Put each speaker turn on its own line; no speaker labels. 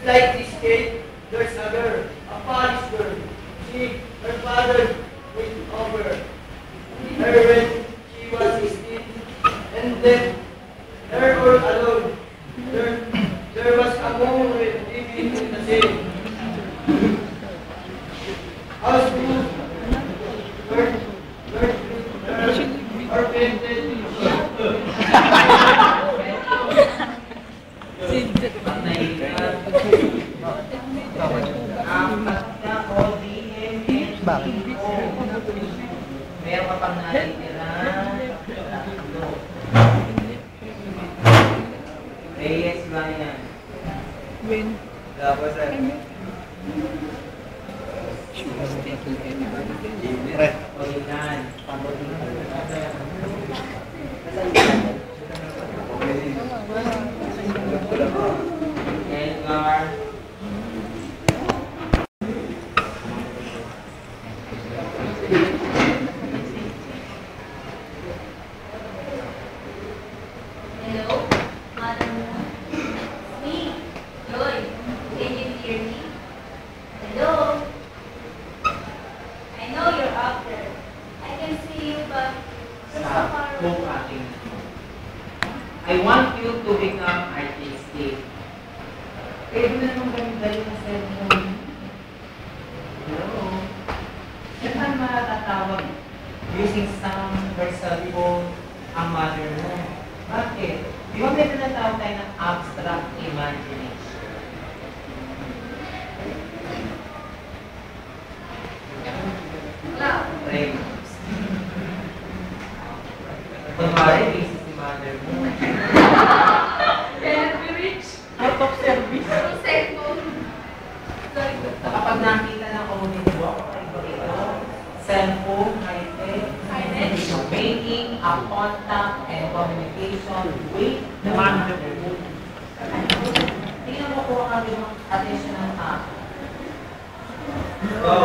like this case, there's a girl, a Polish girl. Her father went over her when she was 16, and then her all alone. There was a moment living in the same house who or painted.
Meron ka pang natitira. Yes ba yan?
When?
Tapos ano?
She was taking anybody then.
O yan. Edgar.
Hello, Madam Moon. Me, Joy. Can you hear me? Hello? I know you're up there. I can see you, but you're so far away.
I want you to become artistic. Pwede na nung galing na cellphone. Hello? Saan ka matatawag using some or cellphone ang mother mo? Bakit? Di ba may tinatawag tayo ng abstract imagination? Pray. Kunwari, busy si mother mo.
Can we reach?
Out of service.
Through cellphone. Sorry.
Kapag nakita ng omnibus, ito, cellphone, high-tech, making a contact and communication with the mother. Tingnan mo kung ang attention ng tao. Go!